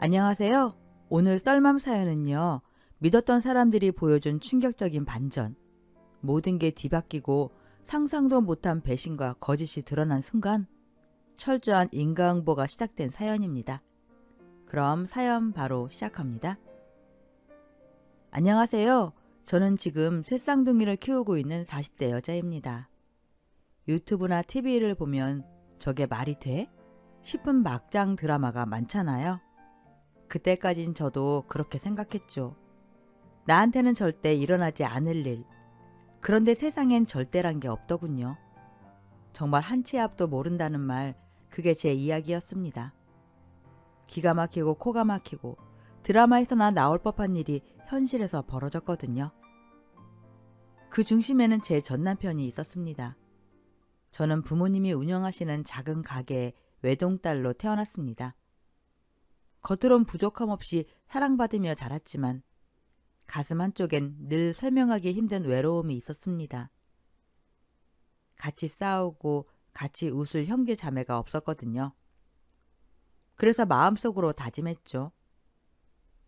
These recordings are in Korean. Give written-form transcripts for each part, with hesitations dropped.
안녕하세요. 오늘 썰맘 사연은요. 믿었던 사람들이 보여준 충격적인 반전. 모든 게 뒤바뀌고 상상도 못한 배신과 거짓이 드러난 순간 철저한 인과응보가 시작된 사연입니다. 그럼 사연 바로 시작합니다. 안녕하세요. 저는 지금 새 쌍둥이를 키우고 있는 40대 여자입니다. 유튜브나 TV를 보면 저게 말이 돼? 싶은 막장 드라마가 많잖아요. 그때까진 저도 그렇게 생각했죠. 나한테는 절대 일어나지 않을 일. 그런데 세상엔 절대란 게 없더군요. 정말 한 치 앞도 모른다는 말, 그게 제 이야기였습니다. 기가 막히고 코가 막히고 드라마에서나 나올 법한 일이 현실에서 벌어졌거든요. 그 중심에는 제 전남편이 있었습니다. 저는 부모님이 운영하시는 작은 가게의 외동딸로 태어났습니다. 겉으론 부족함 없이 사랑받으며 자랐지만 가슴 한쪽엔 늘 설명하기 힘든 외로움이 있었습니다. 같이 싸우고 같이 웃을 형제 자매가 없었거든요. 그래서 마음속으로 다짐했죠.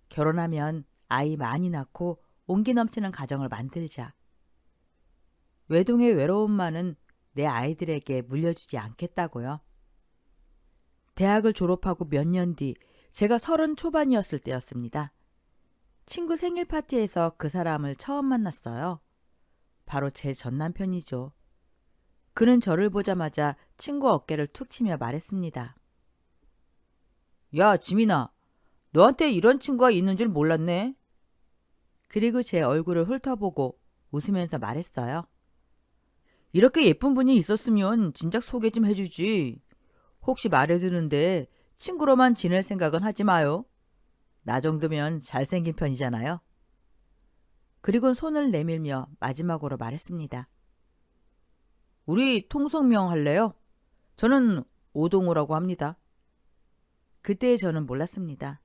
결혼하면 아이 많이 낳고 온기 넘치는 가정을 만들자. 외동의 외로움만은 내 아이들에게 물려주지 않겠다고요. 대학을 졸업하고 몇 년 뒤 제가 30 초반이었을 때였습니다. 친구 생일 파티에서 그 사람을 처음 만났어요. 바로 제 전남편이죠. 그는 저를 보자마자 친구 어깨를 툭 치며 말했습니다. 야, 지민아, 너한테 이런 친구가 있는 줄 몰랐네. 그리고 제 얼굴을 훑어보고 웃으면서 말했어요. 이렇게 예쁜 분이 있었으면 진작 소개 좀 해주지. 혹시 말해두는데 친구로만 지낼 생각은 하지 마요. 나 정도면 잘생긴 편이잖아요. 그리곤 손을 내밀며 마지막으로 말했습니다. 우리 통성명 할래요? 저는 오동우라고 합니다. 그때의 저는 몰랐습니다.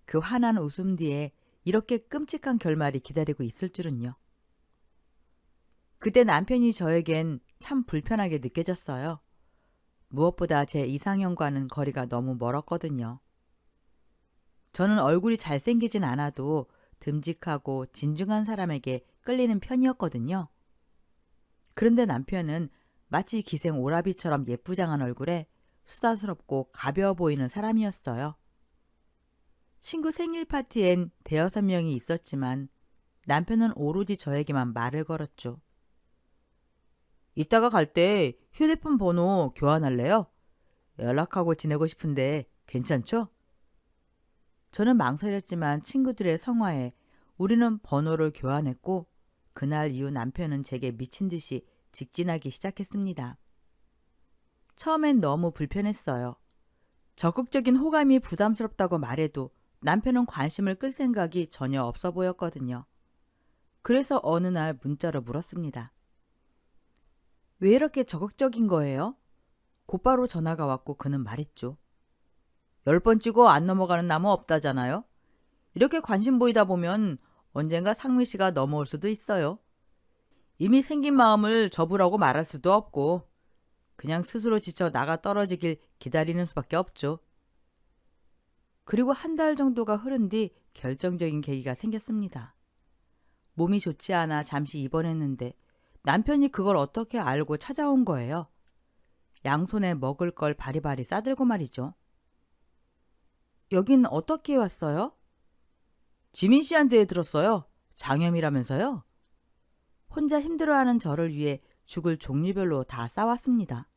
그 환한 웃음 뒤에 이렇게 끔찍한 결말이 기다리고 있을 줄은요. 그때 남편이 저에겐 참 불편하게 느껴졌어요. 무엇보다 제 이상형과는 거리가 너무 멀었거든요. 저는 얼굴이 잘생기진 않아도 듬직하고 진중한 사람에게 끌리는 편이었거든요. 그런데 남편은 마치 기생 오라비처럼 예쁘장한 얼굴에 수다스럽고 가벼워 보이는 사람이었어요. 친구 생일 파티엔 5-6명이 있었지만 남편은 오로지 저에게만 말을 걸었죠. 이따가 갈 때 휴대폰 번호 교환할래요? 연락하고 지내고 싶은데 괜찮죠? 저는 망설였지만 친구들의 성화에 우리는 번호를 교환했고 그날 이후 남편은 제게 미친 듯이 직진하기 시작했습니다. 처음엔 너무 불편했어요. 적극적인 호감이 부담스럽다고 말해도 남편은 관심을 끌 생각이 전혀 없어 보였거든요. 그래서 어느 날 문자로 물었습니다. 왜 이렇게 적극적인 거예요? 곧바로 전화가 왔고 그는 말했죠. 10번 찍어 안 넘어가는 나무 없다잖아요. 이렇게 관심 보이다 보면 언젠가 상미 씨가 넘어올 수도 있어요. 이미 생긴 마음을 접으라고 말할 수도 없고 그냥 스스로 지쳐 나가 떨어지길 기다리는 수밖에 없죠. 그리고 한 달 정도가 흐른 뒤 결정적인 계기가 생겼습니다. 몸이 좋지 않아 잠시 입원했는데 남편이 그걸 어떻게 알고 찾아온 거예요. 양손에 먹을 걸 바리바리 싸들고 말이죠. 여긴 어떻게 왔어요? 지민 씨한테 들었어요. 장염이라면서요? 혼자 힘들어하는 저를 위해 죽을 종류별로 다 싸왔습니다.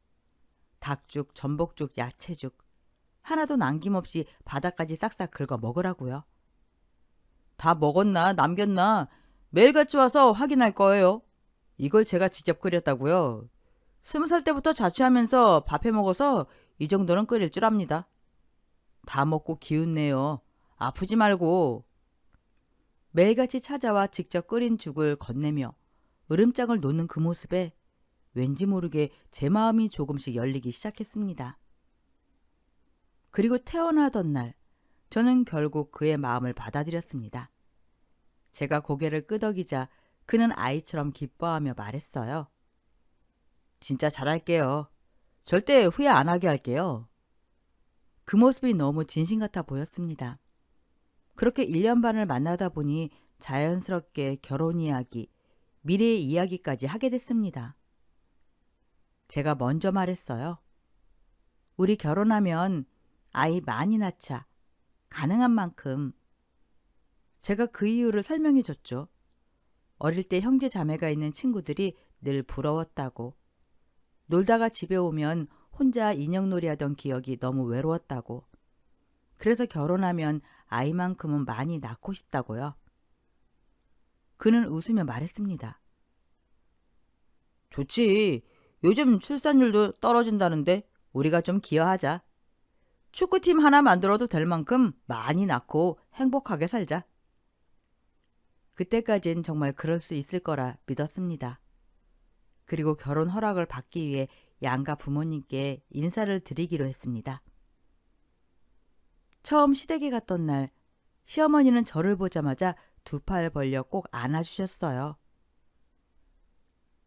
닭죽, 전복죽, 야채죽. 하나도 남김없이 바닥까지 싹싹 긁어 먹으라고요. 다 먹었나 남겼나 매일같이 와서 확인할 거예요. 이걸 제가 직접 끓였다고요. 20살 때부터 자취하면서 밥해 먹어서 이 정도는 끓일 줄 압니다. 다 먹고 기운내요. 아프지 말고. 매일같이 찾아와 직접 끓인 죽을 건네며 으름장을 놓는 그 모습에 왠지 모르게 제 마음이 조금씩 열리기 시작했습니다. 그리고 태어나던 날 저는 결국 그의 마음을 받아들였습니다. 제가 고개를 끄덕이자 그는 아이처럼 기뻐하며 말했어요. 진짜 잘할게요. 절대 후회 안 하게 할게요. 그 모습이 너무 진심 같아 보였습니다. 그렇게 1년 반을 만나다 보니 자연스럽게 결혼 이야기, 미래 이야기까지 하게 됐습니다. 제가 먼저 말했어요. 우리 결혼하면 아이 많이 낳자. 가능한 만큼. 제가 그 이유를 설명해 줬죠. 어릴 때 형제 자매가 있는 친구들이 늘 부러웠다고. 놀다가 집에 오면 혼자 인형놀이 하던 기억이 너무 외로웠다고. 그래서 결혼하면 아이만큼은 많이 낳고 싶다고요. 그는 웃으며 말했습니다. 좋지. 요즘 출산율도 떨어진다는데 우리가 좀 기여하자. 축구팀 하나 만들어도 될 만큼 많이 낳고 행복하게 살자. 그때까진 정말 그럴 수 있을 거라 믿었습니다. 그리고 결혼 허락을 받기 위해 양가 부모님께 인사를 드리기로 했습니다. 처음 시댁에 갔던 날 시어머니는 저를 보자마자 두 팔 벌려 꼭 안아주셨어요.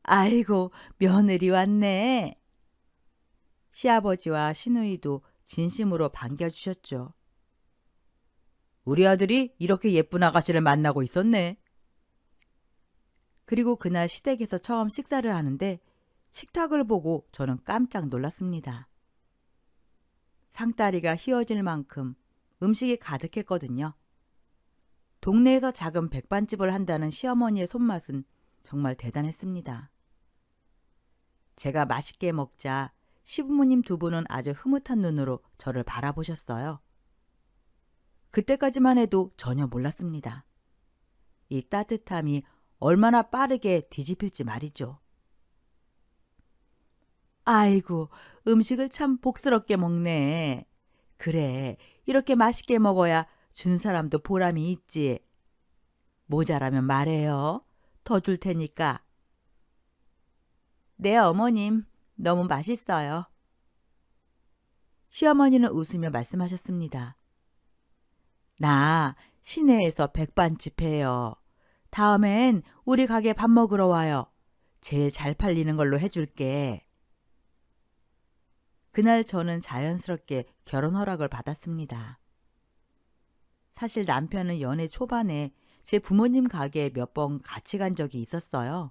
아이고, 며느리 왔네. 시아버지와 시누이도 진심으로 반겨주셨죠. 우리 아들이 이렇게 예쁜 아가씨를 만나고 있었네. 그리고 그날 시댁에서 처음 식사를 하는데 식탁을 보고 저는 깜짝 놀랐습니다. 상다리가 휘어질 만큼 음식이 가득했거든요. 동네에서 작은 백반집을 한다는 시어머니의 손맛은 정말 대단했습니다. 제가 맛있게 먹자 시부모님 두 분은 아주 흐뭇한 눈으로 저를 바라보셨어요. 그때까지만 해도 전혀 몰랐습니다. 이 따뜻함이 얼마나 빠르게 뒤집힐지 말이죠. 아이고, 음식을 참 복스럽게 먹네. 그래, 이렇게 맛있게 먹어야 준 사람도 보람이 있지. 모자라면 말해요. 더 줄 테니까. 네, 어머님. 너무 맛있어요. 시어머니는 웃으며 말씀하셨습니다. 나 시내에서 백반집 해요. 다음엔 우리 가게 밥 먹으러 와요. 제일 잘 팔리는 걸로 해줄게. 그날 저는 자연스럽게 결혼 허락을 받았습니다. 사실 남편은 연애 초반에 제 부모님 가게에 몇 번 같이 간 적이 있었어요.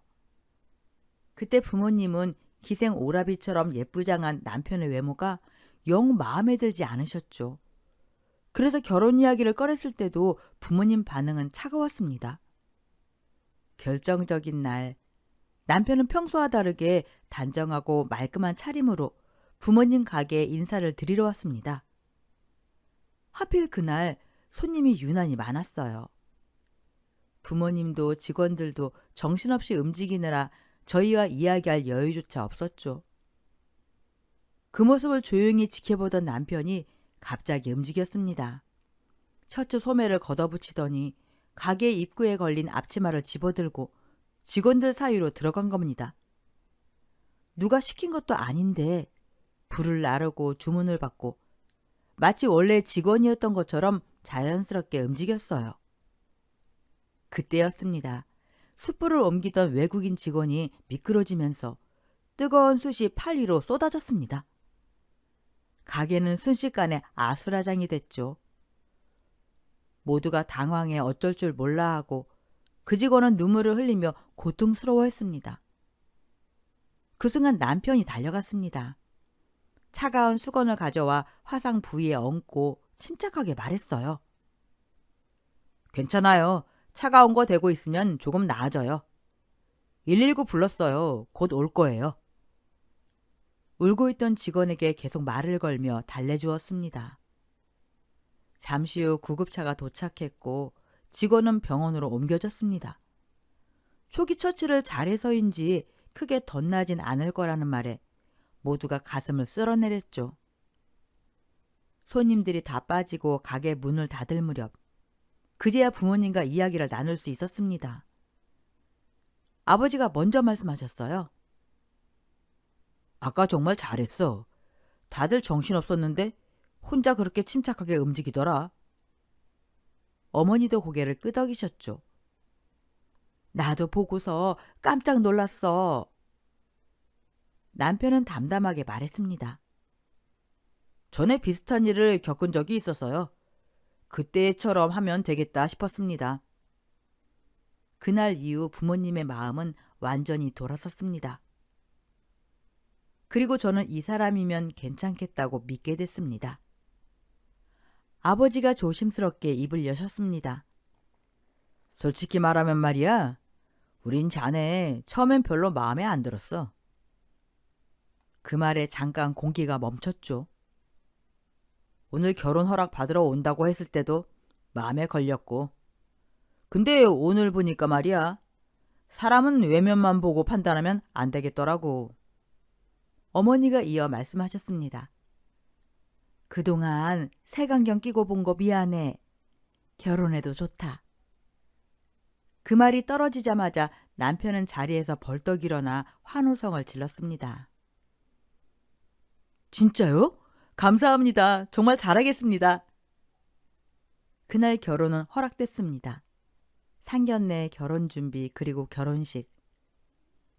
그때 부모님은 기생 오라비처럼 예쁘장한 남편의 외모가 영 마음에 들지 않으셨죠. 그래서 결혼 이야기를 꺼냈을 때도 부모님 반응은 차가웠습니다. 결정적인 날, 남편은 평소와 다르게 단정하고 말끔한 차림으로 부모님 가게에 인사를 드리러 왔습니다. 하필 그날 손님이 유난히 많았어요. 부모님도 직원들도 정신없이 움직이느라 저희와 이야기할 여유조차 없었죠. 그 모습을 조용히 지켜보던 남편이 갑자기 움직였습니다. 셔츠 소매를 걷어붙이더니 가게 입구에 걸린 앞치마를 집어들고 직원들 사이로 들어간 겁니다. 누가 시킨 것도 아닌데 불을 나르고 주문을 받고 마치 원래 직원이었던 것처럼 자연스럽게 움직였어요. 그때였습니다. 숯불을 옮기던 외국인 직원이 미끄러지면서 뜨거운 숯이 팔 위로 쏟아졌습니다. 가게는 순식간에 아수라장이 됐죠. 모두가 당황해 어쩔 줄 몰라 하고 그 직원은 눈물을 흘리며 고통스러워했습니다. 그 순간 남편이 달려갔습니다. 차가운 수건을 가져와 화상 부위에 얹고 침착하게 말했어요. 괜찮아요. 차가운 거 대고 있으면 조금 나아져요. 119 불렀어요. 곧 올 거예요. 울고 있던 직원에게 계속 말을 걸며 달래주었습니다. 잠시 후 구급차가 도착했고 직원은 병원으로 옮겨졌습니다. 초기 처치를 잘해서인지 크게 덧나진 않을 거라는 말에 모두가 가슴을 쓸어내렸죠. 손님들이 다 빠지고 가게 문을 닫을 무렵 그제야 부모님과 이야기를 나눌 수 있었습니다. 아버지가 먼저 말씀하셨어요. 아까 정말 잘했어. 다들 정신없었는데 혼자 그렇게 침착하게 움직이더라. 어머니도 고개를 끄덕이셨죠. 나도 보고서 깜짝 놀랐어. 남편은 담담하게 말했습니다. 전에 비슷한 일을 겪은 적이 있어서요. 그때처럼 하면 되겠다 싶었습니다. 그날 이후 부모님의 마음은 완전히 돌아섰습니다. 그리고 저는 이 사람이면 괜찮겠다고 믿게 됐습니다. 아버지가 조심스럽게 입을 여셨습니다. 솔직히 말하면 말이야, 우린 자네 처음엔 별로 마음에 안 들었어. 그 말에 잠깐 공기가 멈췄죠. 오늘 결혼 허락 받으러 온다고 했을 때도 마음에 걸렸고, 근데 오늘 보니까 말이야, 사람은 외면만 보고 판단하면 안 되겠더라고. 어머니가 이어 말씀하셨습니다. 그동안 색안경 끼고 본 거 미안해. 결혼해도 좋다. 그 말이 떨어지자마자 남편은 자리에서 벌떡 일어나 환호성을 질렀습니다. 진짜요? 감사합니다. 정말 잘하겠습니다. 그날 결혼은 허락됐습니다. 상견례, 결혼 준비, 그리고 결혼식.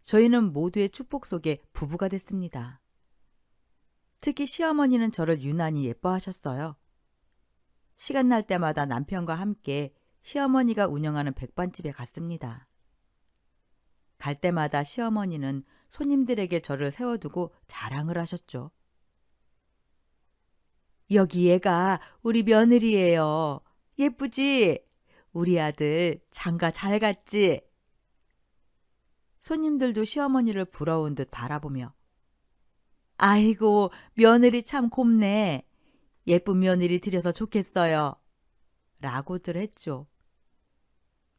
저희는 모두의 축복 속에 부부가 됐습니다. 특히 시어머니는 저를 유난히 예뻐하셨어요. 시간 날 때마다 남편과 함께 시어머니가 운영하는 백반집에 갔습니다. 갈 때마다 시어머니는 손님들에게 저를 세워두고 자랑을 하셨죠. 여기 얘가 우리 며느리예요. 예쁘지? 우리 아들 장가 잘 갔지? 손님들도 시어머니를 부러운 듯 바라보며 아이고 며느리 참 곱네. 예쁜 며느리 들여서 좋겠어요. 라고들 했죠.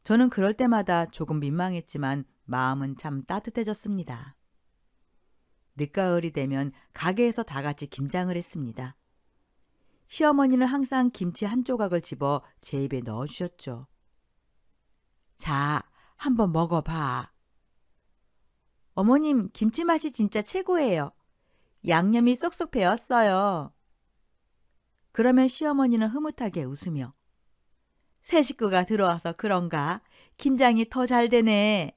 저는 그럴 때마다 조금 민망했지만 마음은 참 따뜻해졌습니다. 늦가을이 되면 가게에서 다 같이 김장을 했습니다. 시어머니는 항상 김치 한 조각을 집어 제 입에 넣어주셨죠. 자, 한번 먹어봐. 어머님, 김치 맛이 진짜 최고예요. 양념이 쏙쏙 배었어요. 그러면 시어머니는 흐뭇하게 웃으며 새 식구가 들어와서 그런가? 김장이 더 잘 되네.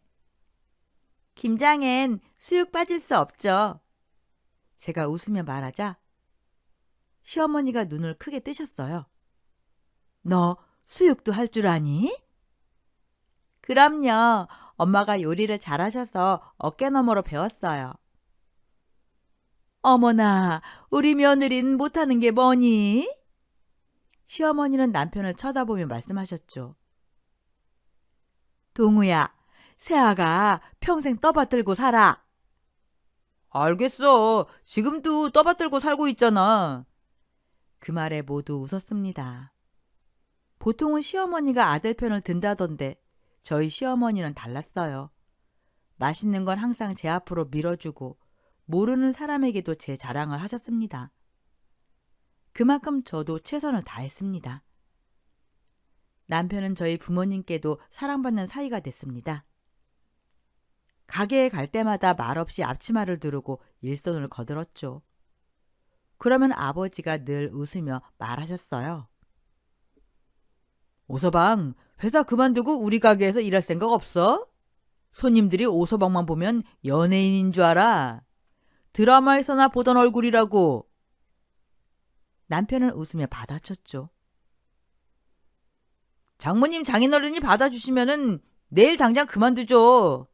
김장엔 수육 빠질 수 없죠. 제가 웃으며 말하자 시어머니가 눈을 크게 뜨셨어요. 너 수육도 할 줄 아니? 그럼요. 엄마가 요리를 잘하셔서 어깨너머로 배웠어요. 어머나, 우리 며느린 못하는 게 뭐니? 시어머니는 남편을 쳐다보며 말씀하셨죠. 동우야, 새아가 평생 떠받들고 살아. 알겠어. 지금도 떠받들고 살고 있잖아. 그 말에 모두 웃었습니다. 보통은 시어머니가 아들 편을 든다던데 저희 시어머니는 달랐어요. 맛있는 건 항상 제 앞으로 밀어주고 모르는 사람에게도 제 자랑을 하셨습니다. 그만큼 저도 최선을 다했습니다. 남편은 저희 부모님께도 사랑받는 사이가 됐습니다. 가게에 갈 때마다 말없이 앞치마를 두르고 일손을 거들었죠. 그러면 아버지가 늘 웃으며 말하셨어요. 오서방, 회사 그만두고 우리 가게에서 일할 생각 없어? 손님들이 오서방만 보면 연예인인 줄 알아. 드라마에서나 보던 얼굴이라고. 남편은 웃으며 받아쳤죠. 장모님 장인어른이 받아주시면은 내일 당장 그만두죠.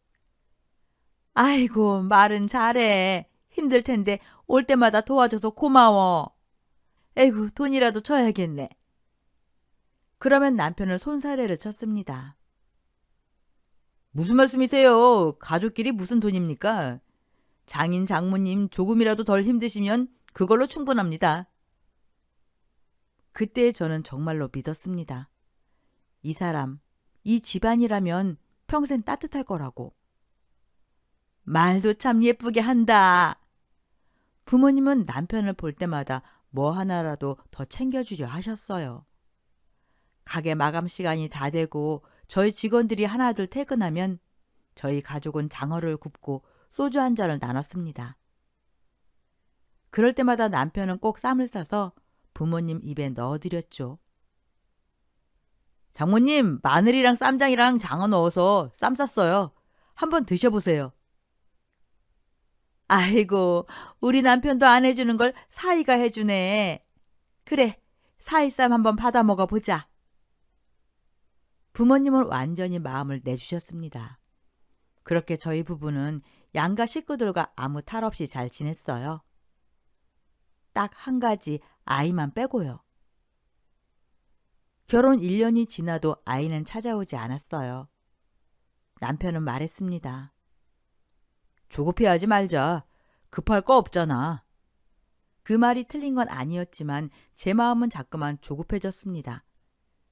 아이고, 말은 잘해. 힘들 텐데 올 때마다 도와줘서 고마워. 에이구, 돈이라도 줘야겠네. 그러면 남편은 손사래를 쳤습니다. 무슨 말씀이세요? 가족끼리 무슨 돈입니까? 장인 장모님 조금이라도 덜 힘드시면 그걸로 충분합니다. 그때 저는 정말로 믿었습니다. 이 사람, 이 집안이라면 평생 따뜻할 거라고. 말도 참 예쁘게 한다. 부모님은 남편을 볼 때마다 뭐 하나라도 더 챙겨주려 하셨어요. 가게 마감 시간이 다 되고 저희 직원들이 하나둘 퇴근하면 저희 가족은 장어를 굽고 소주 한 잔을 나눴습니다. 그럴 때마다 남편은 꼭 쌈을 싸서 부모님 입에 넣어드렸죠. 장모님, 마늘이랑 쌈장이랑 장어 넣어서 쌈 쌌어요. 한번 드셔보세요. 아이고, 우리 남편도 안 해주는 걸 사위가 해주네. 그래, 사이쌈 한번 받아 먹어보자. 부모님은 완전히 마음을 내주셨습니다. 그렇게 저희 부부는 양가 식구들과 아무 탈 없이 잘 지냈어요. 딱 한 가지 아이만 빼고요. 결혼 1년이 지나도 아이는 찾아오지 않았어요. 남편은 말했습니다. 조급해하지 말자. 급할 거 없잖아. 그 말이 틀린 건 아니었지만 제 마음은 자꾸만 조급해졌습니다.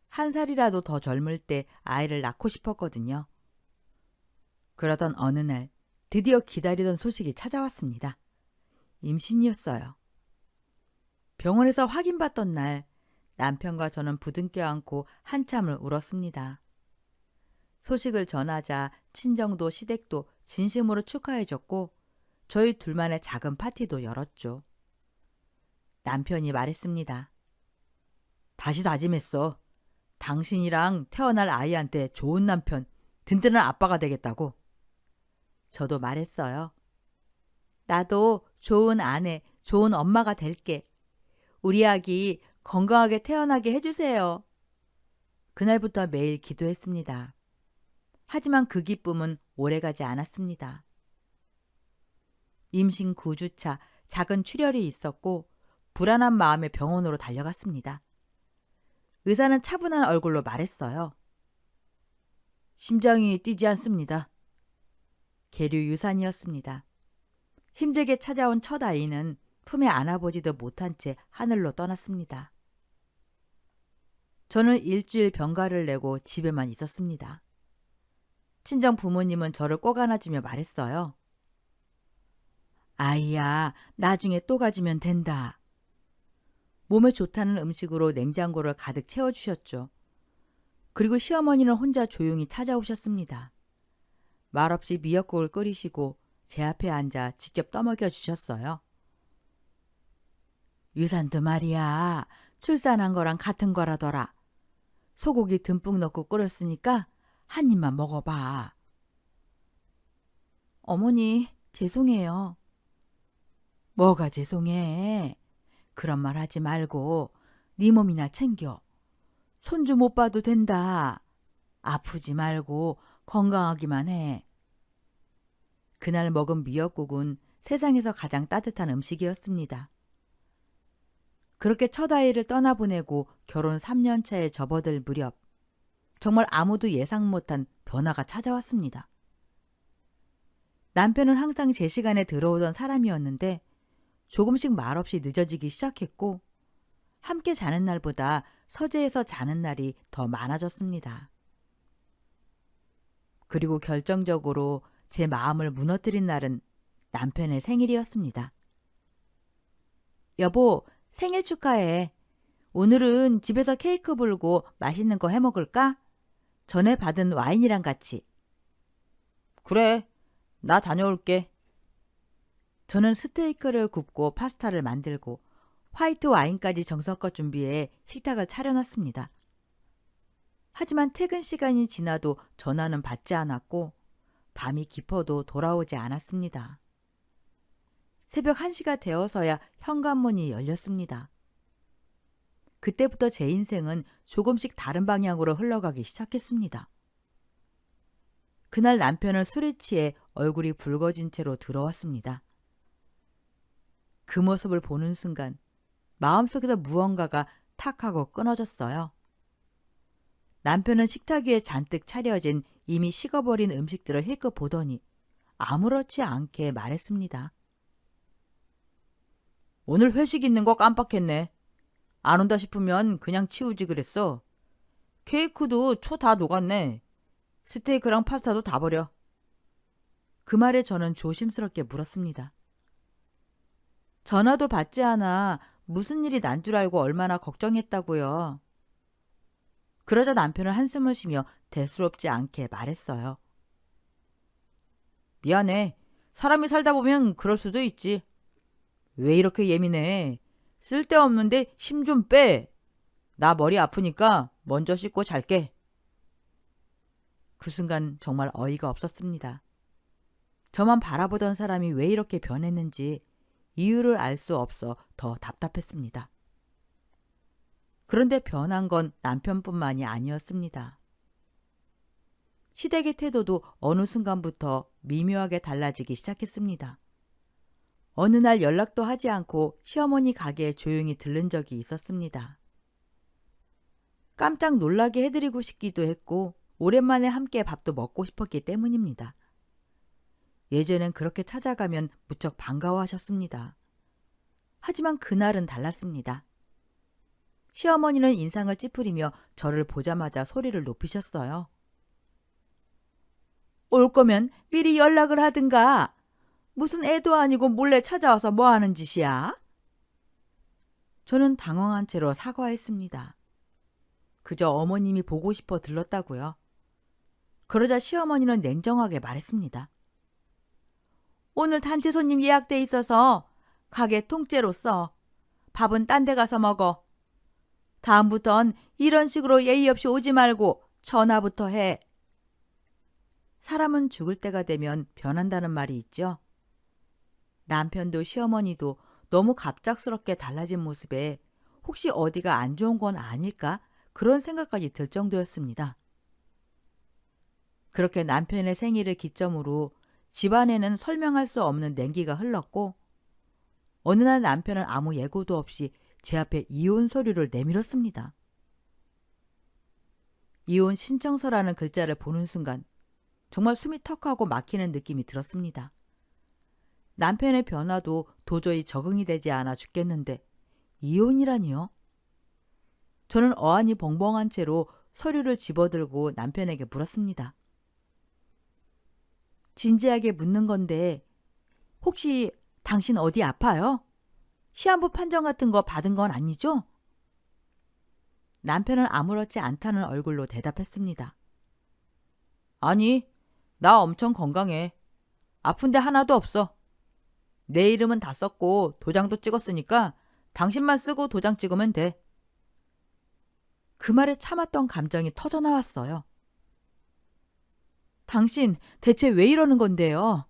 한 살이라도 더 젊을 때 아이를 낳고 싶었거든요. 그러던 어느 날 드디어 기다리던 소식이 찾아왔습니다. 임신이었어요. 병원에서 확인받던 날 남편과 저는 부둥켜 안고 한참을 울었습니다. 소식을 전하자 친정도 시댁도 진심으로 축하해줬고 저희 둘만의 작은 파티도 열었죠. 남편이 말했습니다. 다시 다짐했어. 당신이랑 태어날 아이한테 좋은 남편, 든든한 아빠가 되겠다고. 저도 말했어요. 나도 좋은 아내, 좋은 엄마가 될게. 우리 아기 건강하게 태어나게 해주세요. 그날부터 매일 기도했습니다. 하지만 그 기쁨은 오래가지 않았습니다. 임신 9주차 작은 출혈이 있었고 불안한 마음에 병원으로 달려갔습니다. 의사는 차분한 얼굴로 말했어요. 심장이 뛰지 않습니다. 계류 유산이었습니다. 힘들게 찾아온 첫 아이는 품에 안아보지도 못한 채 하늘로 떠났습니다. 저는 일주일 병가를 내고 집에만 있었습니다. 친정 부모님은 저를 꼭 안아주며 말했어요. 아이야, 나중에 또 가지면 된다. 몸에 좋다는 음식으로 냉장고를 가득 채워주셨죠. 그리고 시어머니는 혼자 조용히 찾아오셨습니다. 말없이 미역국을 끓이시고 제 앞에 앉아 직접 떠먹여 주셨어요. 유산도 말이야, 출산한 거랑 같은 거라더라. 소고기 듬뿍 넣고 끓였으니까 한 입만 먹어봐. 어머니, 죄송해요. 뭐가 죄송해? 그런 말 하지 말고 네 몸이나 챙겨. 손주 못 봐도 된다. 아프지 말고 건강하기만 해. 그날 먹은 미역국은 세상에서 가장 따뜻한 음식이었습니다. 그렇게 첫 아이를 떠나보내고 결혼 3년 차에 접어들 무렵 정말 아무도 예상 못한 변화가 찾아왔습니다. 남편은 항상 제 시간에 들어오던 사람이었는데 조금씩 말없이 늦어지기 시작했고 함께 자는 날보다 서재에서 자는 날이 더 많아졌습니다. 그리고 결정적으로 제 마음을 무너뜨린 날은 남편의 생일이었습니다. 여보, 생일 축하해. 오늘은 집에서 케이크 불고 맛있는 거 해먹을까? 전에 받은 와인이랑 같이. 그래, 나 다녀올게. 저는 스테이크를 굽고 파스타를 만들고 화이트 와인까지 정성껏 준비해 식탁을 차려놨습니다. 하지만 퇴근 시간이 지나도 전화는 받지 않았고 밤이 깊어도 돌아오지 않았습니다. 새벽 1시가 되어서야 현관문이 열렸습니다. 그때부터 제 인생은 조금씩 다른 방향으로 흘러가기 시작했습니다. 그날 남편은 술에 취해 얼굴이 붉어진 채로 들어왔습니다. 그 모습을 보는 순간 마음속에서 무언가가 탁 하고 끊어졌어요. 남편은 식탁 위에 잔뜩 차려진 이미 식어버린 음식들을 힐끗 보더니 아무렇지 않게 말했습니다. 오늘 회식 있는 거 깜빡했네. 안 온다 싶으면 그냥 치우지 그랬어. 케이크도 초 다 녹았네. 스테이크랑 파스타도 다 버려. 그 말에 저는 조심스럽게 물었습니다. 전화도 받지 않아 무슨 일이 난 줄 알고 얼마나 걱정했다고요. 그러자 남편은 한숨을 쉬며 대수롭지 않게 말했어요. 미안해. 사람이 살다 보면 그럴 수도 있지. 왜 이렇게 예민해? 쓸데없는데 힘 좀 빼. 나 머리 아프니까 먼저 씻고 잘게. 그 순간 정말 어이가 없었습니다. 저만 바라보던 사람이 왜 이렇게 변했는지 이유를 알 수 없어 더 답답했습니다. 그런데 변한 건 남편뿐만이 아니었습니다. 시댁의 태도도 어느 순간부터 미묘하게 달라지기 시작했습니다. 어느 날 연락도 하지 않고 시어머니 가게에 조용히 들른 적이 있었습니다. 깜짝 놀라게 해드리고 싶기도 했고 오랜만에 함께 밥도 먹고 싶었기 때문입니다. 예전엔 그렇게 찾아가면 무척 반가워하셨습니다. 하지만 그날은 달랐습니다. 시어머니는 인상을 찌푸리며 저를 보자마자 소리를 높이셨어요. 올 거면 미리 연락을 하든가. 무슨 애도 아니고 몰래 찾아와서 뭐 하는 짓이야? 저는 당황한 채로 사과했습니다. 그저 어머님이 보고 싶어 들렀다고요. 그러자 시어머니는 냉정하게 말했습니다. 오늘 단체 손님 예약돼 있어서 가게 통째로 써. 밥은 딴 데 가서 먹어. 다음부턴 이런 식으로 예의 없이 오지 말고 전화부터 해. 사람은 죽을 때가 되면 변한다는 말이 있죠. 남편도 시어머니도 너무 갑작스럽게 달라진 모습에 혹시 어디가 안 좋은 건 아닐까? 그런 생각까지 들 정도였습니다. 그렇게 남편의 생일을 기점으로 집안에는 설명할 수 없는 냉기가 흘렀고 어느 날 남편은 아무 예고도 없이 제 앞에 이혼 서류를 내밀었습니다. 이혼 신청서라는 글자를 보는 순간 정말 숨이 턱하고 막히는 느낌이 들었습니다. 남편의 변화도 도저히 적응이 되지 않아 죽겠는데 이혼이라니요? 저는 어안이 벙벙한 채로 서류를 집어들고 남편에게 물었습니다. 진지하게 묻는 건데 혹시 당신 어디 아파요? 시한부 판정 같은 거 받은 건 아니죠? 남편은 아무렇지 않다는 얼굴로 대답했습니다. 아니, 나 엄청 건강해. 아픈 데 하나도 없어. 내 이름은 다 썼고 도장도 찍었으니까 당신만 쓰고 도장 찍으면 돼. 그 말에 참았던 감정이 터져나왔어요. 당신 대체 왜 이러는 건데요?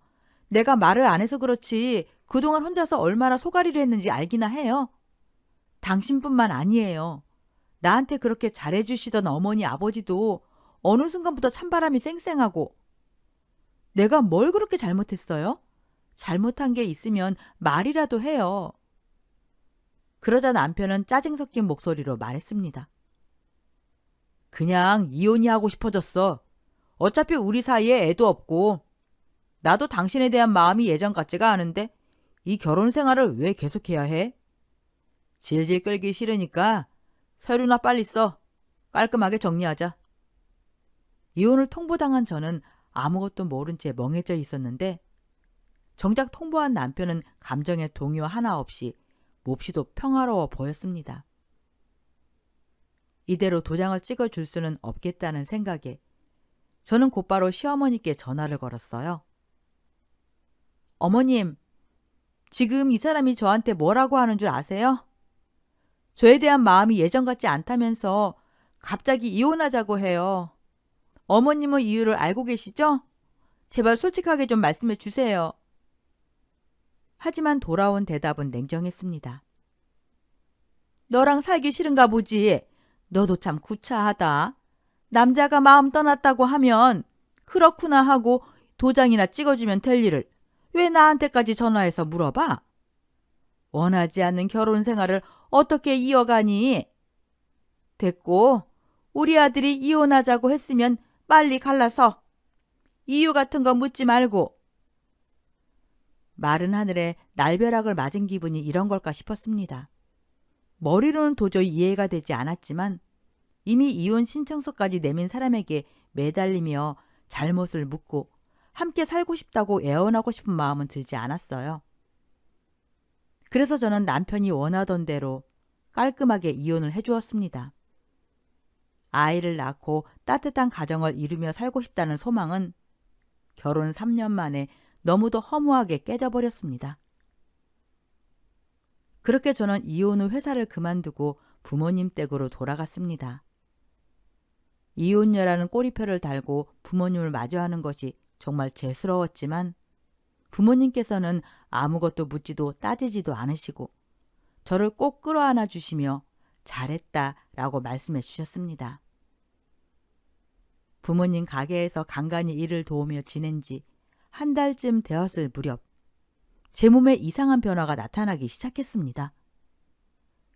내가 말을 안 해서 그렇지 그동안 혼자서 얼마나 소가리를 했는지 알기나 해요. 당신뿐만 아니에요. 나한테 그렇게 잘해주시던 어머니 아버지도 어느 순간부터 찬바람이 쌩쌩하고 내가 뭘 그렇게 잘못했어요? 잘못한 게 있으면 말이라도 해요. 그러자 남편은 짜증 섞인 목소리로 말했습니다. 그냥 이혼이 하고 싶어졌어. 어차피 우리 사이에 애도 없고 나도 당신에 대한 마음이 예전 같지가 않은데 이 결혼 생활을 왜 계속해야 해? 질질 끌기 싫으니까 서류나 빨리 써. 깔끔하게 정리하자. 이혼을 통보당한 저는 아무것도 모른 채 멍해져 있었는데 정작 통보한 남편은 감정의 동요 하나 없이 몹시도 평화로워 보였습니다. 이대로 도장을 찍어줄 수는 없겠다는 생각에 저는 곧바로 시어머니께 전화를 걸었어요. 어머님, 지금 이 사람이 저한테 뭐라고 하는 줄 아세요? 저에 대한 마음이 예전 같지 않다면서 갑자기 이혼하자고 해요. 어머님은 이유를 알고 계시죠? 제발 솔직하게 좀 말씀해 주세요. 하지만 돌아온 대답은 냉정했습니다. 너랑 살기 싫은가 보지. 너도 참 구차하다. 남자가 마음 떠났다고 하면 그렇구나 하고 도장이나 찍어주면 될 일을 왜 나한테까지 전화해서 물어봐? 원하지 않는 결혼 생활을 어떻게 이어가니? 됐고, 우리 아들이 이혼하자고 했으면 빨리 갈라서. 이유 같은 거 묻지 말고. 마른 하늘에 날벼락을 맞은 기분이 이런 걸까 싶었습니다. 머리로는 도저히 이해가 되지 않았지만 이미 이혼 신청서까지 내민 사람에게 매달리며 잘못을 묻고 함께 살고 싶다고 애원하고 싶은 마음은 들지 않았어요. 그래서 저는 남편이 원하던 대로 깔끔하게 이혼을 해주었습니다. 아이를 낳고 따뜻한 가정을 이루며 살고 싶다는 소망은 결혼 3년 만에 너무도 허무하게 깨져버렸습니다. 그렇게 저는 이혼 후 회사를 그만두고 부모님 댁으로 돌아갔습니다. 이혼녀라는 꼬리표를 달고 부모님을 마주하는 것이 정말 죄스러웠지만 부모님께서는 아무것도 묻지도 따지지도 않으시고 저를 꼭 끌어안아 주시며 잘했다라고 말씀해 주셨습니다. 부모님 가게에서 간간히 일을 도우며 지낸 지 한 달쯤 되었을 무렵 제 몸에 이상한 변화가 나타나기 시작했습니다.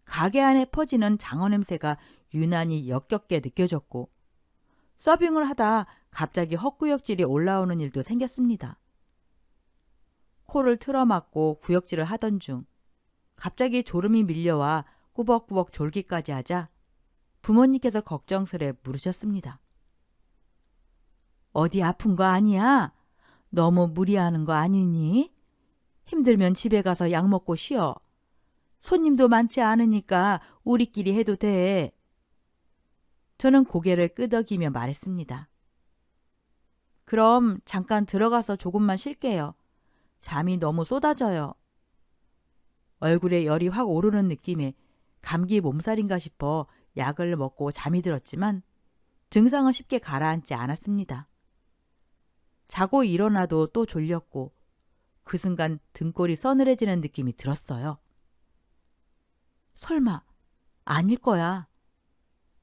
가게 안에 퍼지는 장어 냄새가 유난히 역겹게 느껴졌고 서빙을 하다 갑자기 헛구역질이 올라오는 일도 생겼습니다. 코를 틀어막고 구역질을 하던 중 갑자기 졸음이 밀려와 꾸벅꾸벅 졸기까지 하자 부모님께서 걱정스레 물으셨습니다. 어디 아픈 거 아니야? 너무 무리하는 거 아니니? 힘들면 집에 가서 약 먹고 쉬어. 손님도 많지 않으니까 우리끼리 해도 돼. 저는 고개를 끄덕이며 말했습니다. 그럼 잠깐 들어가서 조금만 쉴게요. 잠이 너무 쏟아져요. 얼굴에 열이 확 오르는 느낌에 감기 몸살인가 싶어 약을 먹고 잠이 들었지만 증상은 쉽게 가라앉지 않았습니다. 자고 일어나도 또 졸렸고 그 순간 등골이 서늘해지는 느낌이 들었어요. 설마 아닐 거야.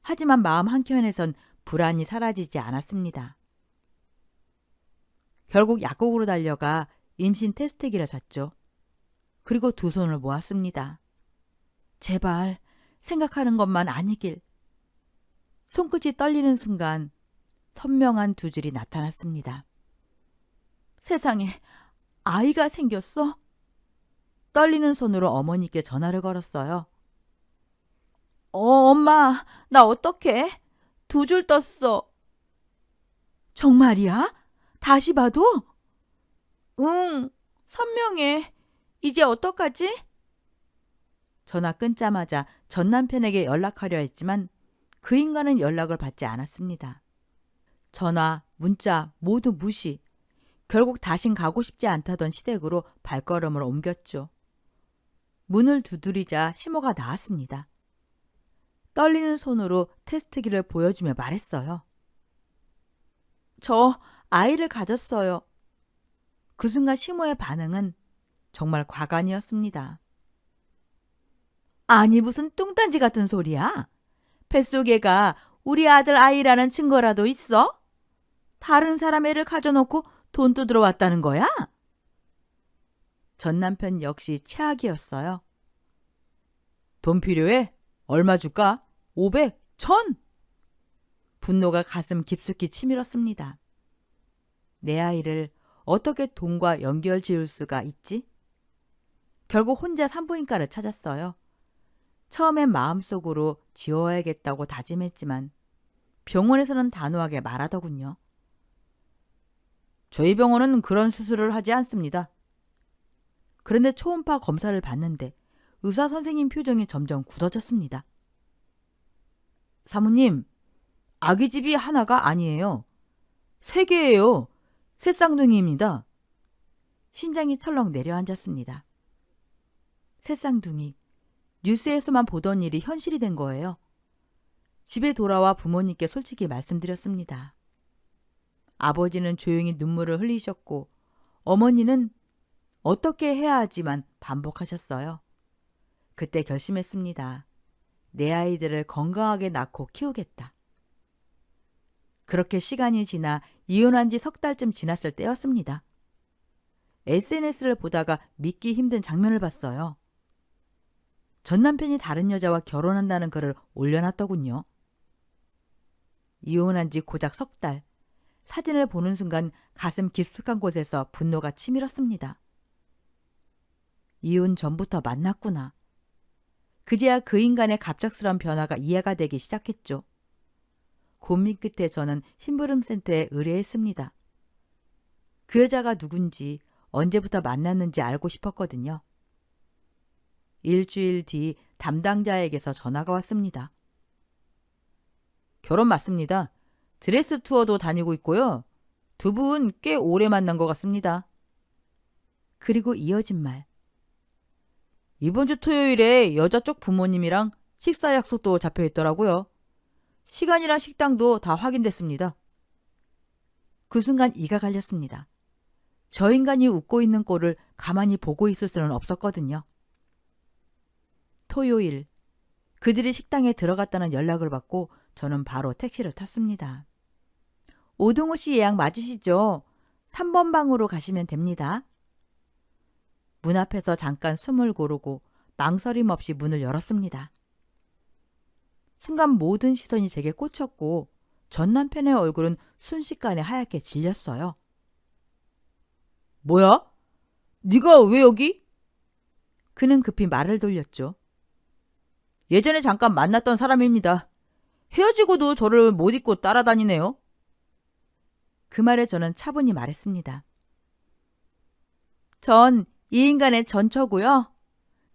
하지만 마음 한켠에선 불안이 사라지지 않았습니다. 결국 약국으로 달려가 임신 테스트기를 샀죠. 그리고 두 손을 모았습니다. 제발 생각하는 것만 아니길. 손끝이 떨리는 순간 선명한 두 줄이 나타났습니다. 세상에 아이가 생겼어? 떨리는 손으로 어머니께 전화를 걸었어요. 엄마, 나 어떡해? 두 줄 떴어. 정말이야? 다시 봐도? 응, 선명해. 이제 어떡하지? 전화 끊자마자 전 남편에게 연락하려 했지만 그 인간은 연락을 받지 않았습니다. 전화, 문자 모두 무시. 결국 다신 가고 싶지 않다던 시댁으로 발걸음을 옮겼죠. 문을 두드리자 시모가 나왔습니다. 떨리는 손으로 테스트기를 보여주며 말했어요. 저 아이를 가졌어요. 그 순간 시모의 반응은 정말 과간이었습니다. 아니 무슨 뚱딴지 같은 소리야? 뱃속에가 우리 아들 아이라는 증거라도 있어? 다른 사람 애를 가져놓고 돈 뜯으러 왔다는 거야? 전 남편 역시 최악이었어요. 돈 필요해? 얼마 줄까? 500? 1000? 분노가 가슴 깊숙이 치밀었습니다. 내 아이를 어떻게 돈과 연결 지을 수가 있지? 결국 혼자 산부인과를 찾았어요. 처음엔 마음속으로 지워야겠다고 다짐했지만 병원에서는 단호하게 말하더군요. 저희 병원은 그런 수술을 하지 않습니다. 그런데 초음파 검사를 받는데 의사 선생님 표정이 점점 굳어졌습니다. 사모님, 아기 집이 하나가 아니에요. 3개예요. 새쌍둥이입니다. 심장이 철렁 내려앉았습니다. 새쌍둥이. 뉴스에서만 보던 일이 현실이 된 거예요. 집에 돌아와 부모님께 솔직히 말씀드렸습니다. 아버지는 조용히 눈물을 흘리셨고 어머니는 어떻게 해야 하지만 반복하셨어요. 그때 결심했습니다. 내 아이들을 건강하게 낳고 키우겠다. 그렇게 시간이 지나 이혼한 지 3달쯤 지났을 때였습니다. SNS를 보다가 믿기 힘든 장면을 봤어요. 전 남편이 다른 여자와 결혼한다는 글을 올려놨더군요. 이혼한 지 고작 3달. 사진을 보는 순간 가슴 깊숙한 곳에서 분노가 치밀었습니다. 이혼 전부터 만났구나. 그제야 그 인간의 갑작스러운 변화가 이해가 되기 시작했죠. 고민 끝에 저는 심부름센터에 의뢰했습니다. 그 여자가 누군지 언제부터 만났는지 알고 싶었거든요. 일주일 뒤 담당자에게서 전화가 왔습니다. 결혼 맞습니다. 드레스 투어도 다니고 있고요. 두 분 꽤 오래 만난 것 같습니다. 그리고 이어진 말. 이번 주 토요일에 여자 쪽 부모님이랑 식사 약속도 잡혀 있더라고요. 시간이랑 식당도 다 확인됐습니다. 그 순간 이가 갈렸습니다. 저 인간이 웃고 있는 꼴을 가만히 보고 있을 수는 없었거든요. 토요일, 그들이 식당에 들어갔다는 연락을 받고 저는 바로 택시를 탔습니다. 오동호 씨 예약 맞으시죠? 3번 방으로 가시면 됩니다. 문 앞에서 잠깐 숨을 고르고 망설임 없이 문을 열었습니다. 순간 모든 시선이 제게 꽂혔고 전 남편의 얼굴은 순식간에 하얗게 질렸어요. 뭐야? 네가 왜 여기? 그는 급히 말을 돌렸죠. 예전에 잠깐 만났던 사람입니다. 헤어지고도 저를 못 잊고 따라다니네요. 그 말에 저는 차분히 말했습니다. 전 이 인간의 전처고요.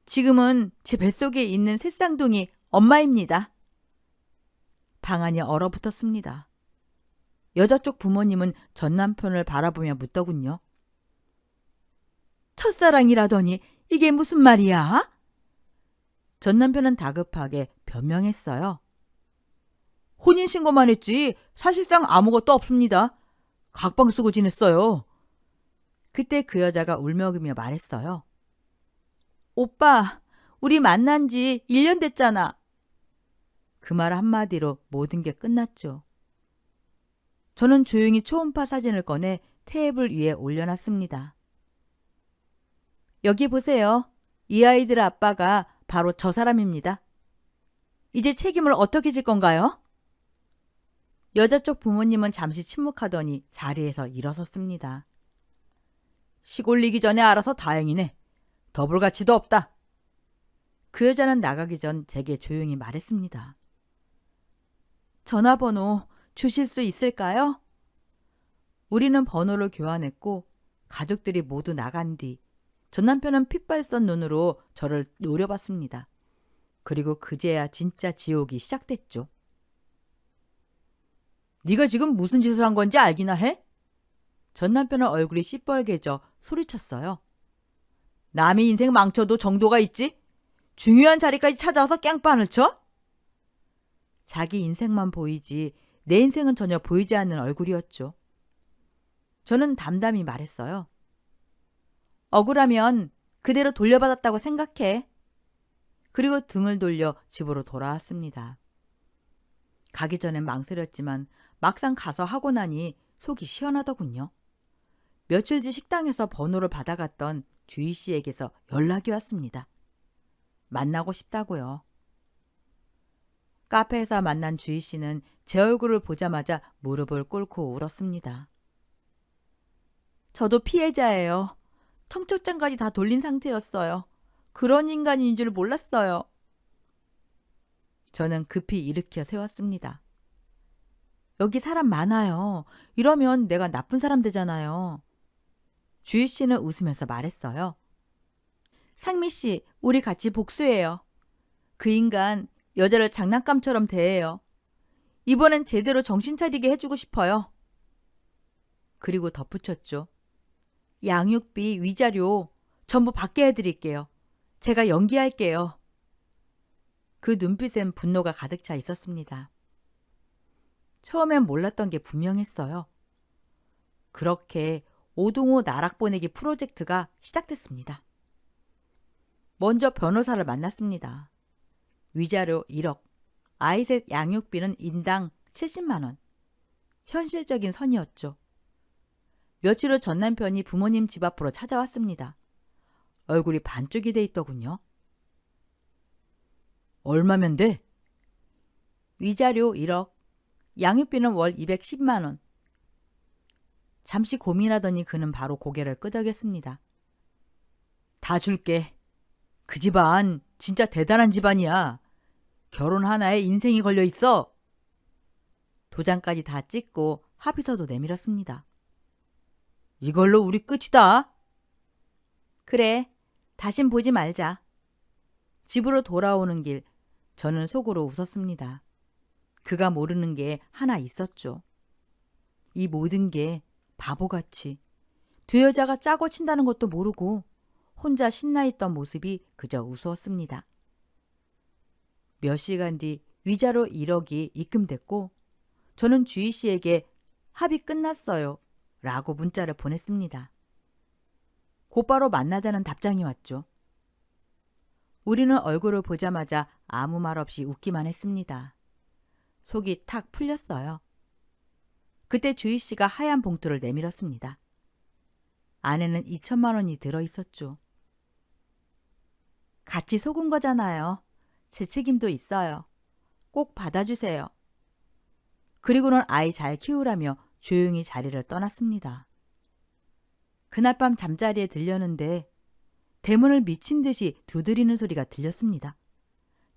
지금은 제 뱃속에 있는 새쌍둥이 엄마입니다. 방안이 얼어붙었습니다. 여자 쪽 부모님은 전 남편을 바라보며 묻더군요. 첫사랑이라더니 이게 무슨 말이야? 전 남편은 다급하게 변명했어요. 혼인신고만 했지 사실상 아무것도 없습니다. 각방 쓰고 지냈어요. 그때 그 여자가 울먹이며 말했어요. 오빠, 우리 만난 지 1년 됐잖아. 그 말 한마디로 모든 게 끝났죠. 저는 조용히 초음파 사진을 꺼내 테이블 위에 올려놨습니다. 여기 보세요. 이 아이들의 아빠가 바로 저 사람입니다. 이제 책임을 어떻게 질 건가요? 여자 쪽 부모님은 잠시 침묵하더니 자리에서 일어섰습니다. 시골리기 전에 알아서 다행이네. 더블 가치도 없다. 그 여자는 나가기 전 제게 조용히 말했습니다. 전화번호 주실 수 있을까요? 우리는 번호를 교환했고 가족들이 모두 나간 뒤 전 남편은 핏발선 눈으로 저를 노려봤습니다. 그리고 그제야 진짜 지옥이 시작됐죠. 네가 지금 무슨 짓을 한 건지 알기나 해? 전 남편은 얼굴이 시뻘개져 소리쳤어요. 남의 인생 망쳐도 정도가 있지? 중요한 자리까지 찾아와서 깽판을 쳐? 자기 인생만 보이지 내 인생은 전혀 보이지 않는 얼굴이었죠. 저는 담담히 말했어요. 억울하면 그대로 돌려받았다고 생각해. 그리고 등을 돌려 집으로 돌아왔습니다. 가기 전엔 망설였지만 막상 가서 하고 나니 속이 시원하더군요. 며칠 뒤 식당에서 번호를 받아갔던 주희 씨에게서 연락이 왔습니다. 만나고 싶다고요. 카페에서 만난 주희 씨는 제 얼굴을 보자마자 무릎을 꿇고 울었습니다. 저도 피해자예요. 청첩장까지 다 돌린 상태였어요. 그런 인간인 줄 몰랐어요. 저는 급히 일으켜 세웠습니다. 여기 사람 많아요. 이러면 내가 나쁜 사람 되잖아요. 주희 씨는 웃으면서 말했어요. 상미 씨, 우리 같이 복수해요. 그 인간 여자를 장난감처럼 대해요. 이번엔 제대로 정신 차리게 해주고 싶어요. 그리고 덧붙였죠. 양육비, 위자료 전부 받게 해드릴게요. 제가 연기할게요. 그 눈빛엔 분노가 가득 차 있었습니다. 처음엔 몰랐던 게 분명했어요. 그렇게 오동호 나락 보내기 프로젝트가 시작됐습니다. 먼저 변호사를 만났습니다. 위자료 1억, 아이셋 양육비는 인당 70만 원. 현실적인 선이었죠. 며칠 후 전 남편이 부모님 집 앞으로 찾아왔습니다. 얼굴이 반쪽이 돼 있더군요. 얼마면 돼? 위자료 1억, 양육비는 월 210만 원. 잠시 고민하더니 그는 바로 고개를 끄덕였습니다. 다 줄게. 그 집안 진짜 대단한 집안이야. 결혼 하나에 인생이 걸려 있어. 도장까지 다 찍고 합의서도 내밀었습니다. 이걸로 우리 끝이다. 그래, 다신 보지 말자. 집으로 돌아오는 길 저는 속으로 웃었습니다. 그가 모르는 게 하나 있었죠. 이 모든 게 바보같이 두 여자가 짜고 친다는 것도 모르고 혼자 신나있던 모습이 그저 우스웠습니다. 몇 시간 뒤 위자료 1억이 입금됐고 저는 주희 씨에게 합의 끝났어요 라고 문자를 보냈습니다. 곧바로 만나자는 답장이 왔죠. 우리는 얼굴을 보자마자 아무 말 없이 웃기만 했습니다. 속이 탁 풀렸어요. 그때 주희 씨가 하얀 봉투를 내밀었습니다. 안에는 2천만 원이 들어있었죠. 같이 속은 거잖아요. 제 책임도 있어요. 꼭 받아주세요. 그리고는 아이 잘 키우라며 조용히 자리를 떠났습니다. 그날 밤 잠자리에 들렸는데 대문을 미친 듯이 두드리는 소리가 들렸습니다.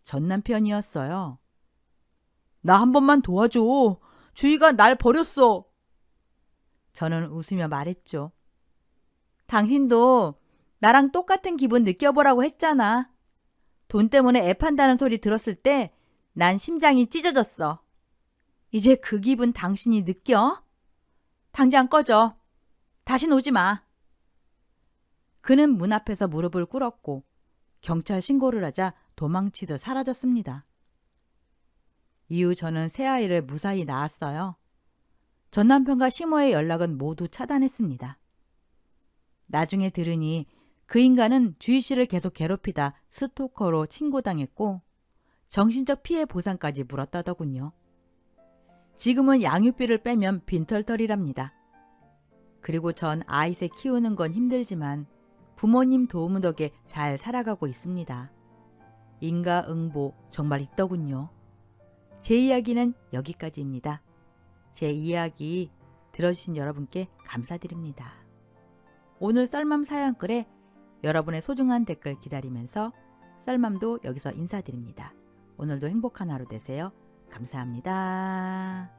전 남편이었어요. 나 한 번만 도와줘. 주희가 날 버렸어. 저는 웃으며 말했죠. 당신도 나랑 똑같은 기분 느껴보라고 했잖아. 돈 때문에 애판다는 소리 들었을 때 난 심장이 찢어졌어. 이제 그 기분 당신이 느껴? 당장 꺼져. 다신 오지 마. 그는 문 앞에서 무릎을 꿇었고 경찰 신고를 하자 도망치듯 사라졌습니다. 이후 저는 새아이를 무사히 낳았어요. 전 남편과 시모의 연락은 모두 차단했습니다. 나중에 들으니 그 인간은 주희 씨를 계속 괴롭히다 스토커로 신고당했고 정신적 피해 보상까지 물었다더군요. 지금은 양육비를 빼면 빈털터리랍니다. 그리고 전 아이새 키우는 건 힘들지만 부모님 도움 덕에 잘 살아가고 있습니다. 인과응보 정말 있더군요. 제 이야기는 여기까지입니다. 제 이야기 들어주신 여러분께 감사드립니다. 오늘 썰맘 사연글에 여러분의 소중한 댓글 기다리면서 썰맘도 여기서 인사드립니다. 오늘도 행복한 하루 되세요. 감사합니다.